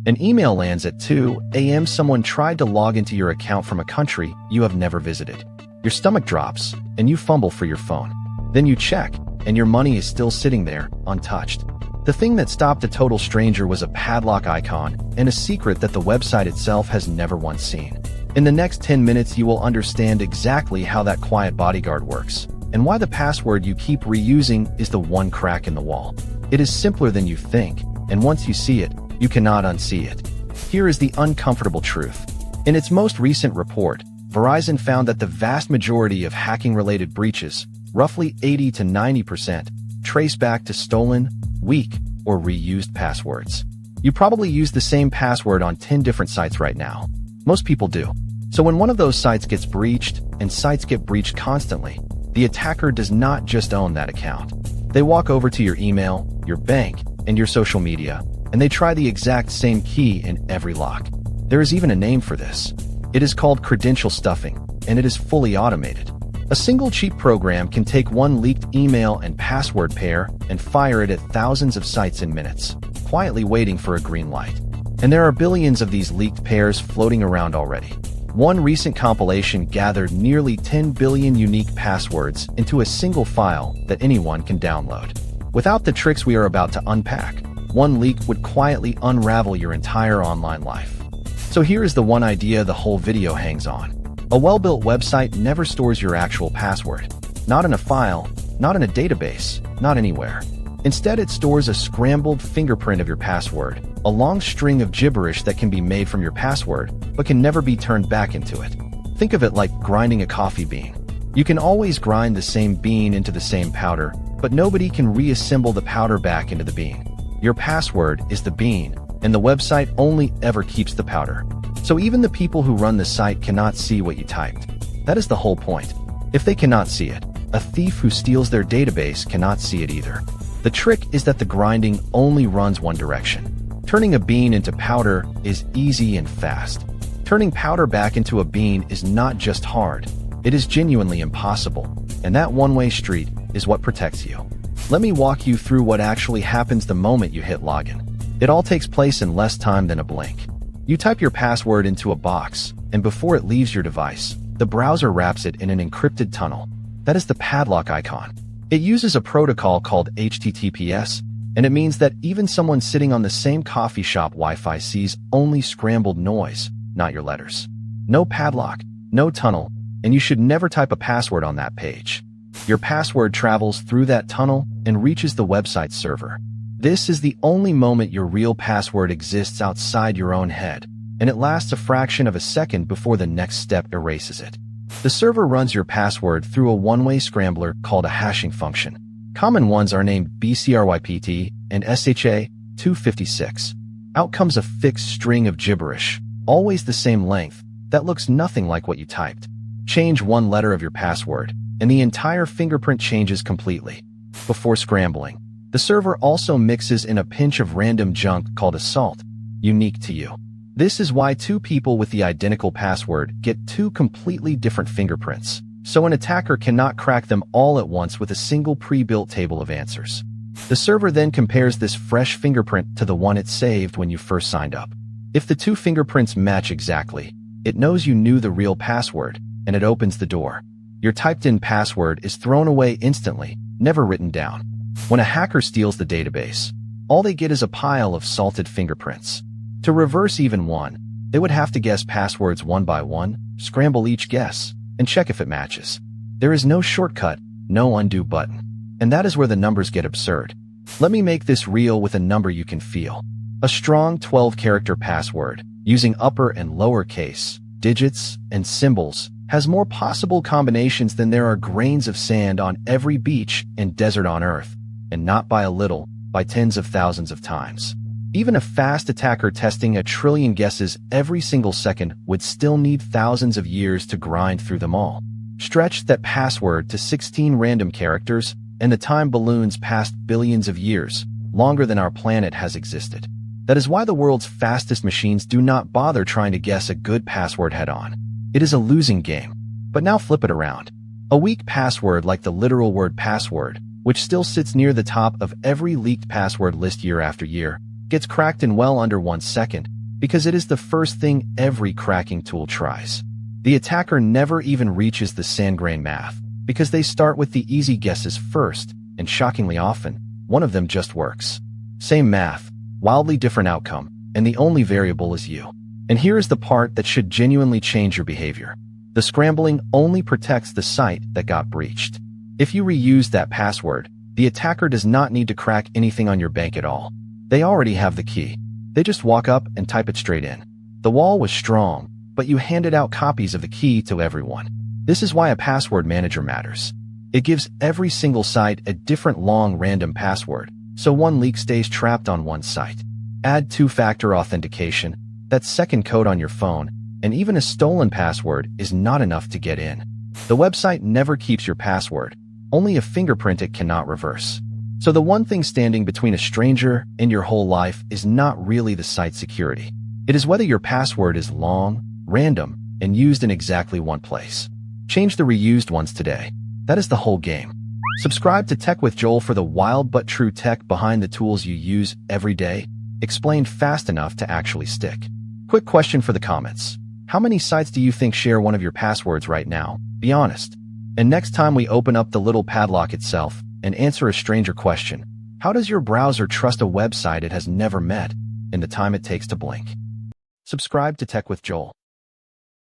An email lands at 2 a.m. Someone tried to log into your account from a country you have never visited. Your stomach drops, and you fumble for your phone. Then you check, and your money is still sitting there, untouched. The thing that stopped a total stranger was a padlock icon and a secret that the website itself has never once seen. In the next 10 minutes, you will understand exactly how that quiet bodyguard works, and why the password you keep reusing is the one crack in the wall. It is simpler than you think, and once you see it, you cannot unsee it. Here is the uncomfortable truth. In its most recent report, Verizon found that the vast majority of hacking-related breaches, roughly 80 to 90%, trace back to stolen, weak, or reused passwords. You probably use the same password on 10 different sites right now. Most people do. So when one of those sites gets breached, and sites get breached constantly, the attacker does not just own that account. They walk over to your email, your bank, and your social media, and they try the exact same key in every lock. There is even a name for this. It is called credential stuffing, and it is fully automated. A single cheap program can take one leaked email and password pair and fire it at thousands of sites in minutes, quietly waiting for a green light. And there are billions of these leaked pairs floating around already. One recent compilation gathered nearly 10 billion unique passwords into a single file that anyone can download. Without the tricks we are about to unpack, one leak would quietly unravel your entire online life. So here is the one idea the whole video hangs on. A well-built website never stores your actual password. Not in a file, not in a database, not anywhere. Instead, it stores a scrambled fingerprint of your password, a long string of gibberish that can be made from your password, but can never be turned back into it. Think of it like grinding a coffee bean. You can always grind the same bean into the same powder, but nobody can reassemble the powder back into the bean. Your password is the bean, and the website only ever keeps the powder. So even the people who run the site cannot see what you typed. That is the whole point. If they cannot see it, a thief who steals their database cannot see it either. The trick is that the grinding only runs one direction. Turning a bean into powder is easy and fast. Turning powder back into a bean is not just hard, it is genuinely impossible, and that one-way street is what protects you. Let me walk you through what actually happens the moment you hit login. It all takes place in less time than a blink. You type your password into a box, and before it leaves your device, the browser wraps it in an encrypted tunnel. That is the padlock icon. It uses a protocol called HTTPS, and it means that even someone sitting on the same coffee shop Wi-Fi sees only scrambled noise, not your letters. No padlock, no tunnel, and you should never type a password on that page. Your password travels through that tunnel and reaches the website server. This is the only moment your real password exists outside your own head, and it lasts a fraction of a second before the next step erases it. The server runs your password through a one-way scrambler called a hashing function. Common ones are named BCRYPT and SHA-256. Out comes a fixed string of gibberish, always the same length, that looks nothing like what you typed. Change one letter of your password, and the entire fingerprint changes completely. Before scrambling, the server also mixes in a pinch of random junk called a salt, unique to you. This is why two people with the identical password get two completely different fingerprints, so an attacker cannot crack them all at once with a single pre-built table of answers. The server then compares this fresh fingerprint to the one it saved when you first signed up. If the two fingerprints match exactly, it knows you knew the real password, and it opens the door. Your typed-in password is thrown away instantly, never written down. When a hacker steals the database, all they get is a pile of salted fingerprints. To reverse even one, they would have to guess passwords one by one, scramble each guess, and check if it matches. There is no shortcut, no undo button. And that is where the numbers get absurd. Let me make this real with a number you can feel. A strong 12-character password, using upper and lower case, digits, and symbols, has more possible combinations than there are grains of sand on every beach and desert on Earth, and not by a little, by tens of thousands of times. Even a fast attacker testing 1 trillion guesses every single second would still need thousands of years to grind through them all. Stretch that password to 16 random characters, and the time balloons past billions of years, longer than our planet has existed. That is why the world's fastest machines do not bother trying to guess a good password head-on. It is a losing game. But now flip it around. A weak password like the literal word password, which still sits near the top of every leaked password list year after year, gets cracked in well under 1 second, Because it is the first thing every cracking tool tries. The attacker never even reaches the sand-grain math, because they start with the easy guesses first, and shockingly often, one of them just works. Same math, wildly different outcome, and the only variable is you. And here is the part that should genuinely change your behavior. The scrambling only protects the site that got breached. If you reuse that password, the attacker does not need to crack anything on your bank at all. They already have the key. They just walk up and type it straight in. The wall was strong, but you handed out copies of the key to everyone. This is why a password manager matters. It gives every single site a different long random password, so one leak stays trapped on one site. Add two-factor authentication, that second code on your phone, and even a stolen password is not enough to get in. The website never keeps your password, only a fingerprint it cannot reverse. So the one thing standing between a stranger and your whole life is not really the site security. It is whether your password is long, random, and used in exactly one place. Change the reused ones today. That is the whole game. Subscribe to Tech with Joel for the wild but true tech behind the tools you use every day, explained fast enough to actually stick. Quick question for the comments. How many sites do you think share one of your passwords right now? Be honest. And next time we open up the little padlock itself and answer a stranger question, how does your browser trust a website it has never met in the time it takes to blink? Subscribe to Tech with Joel.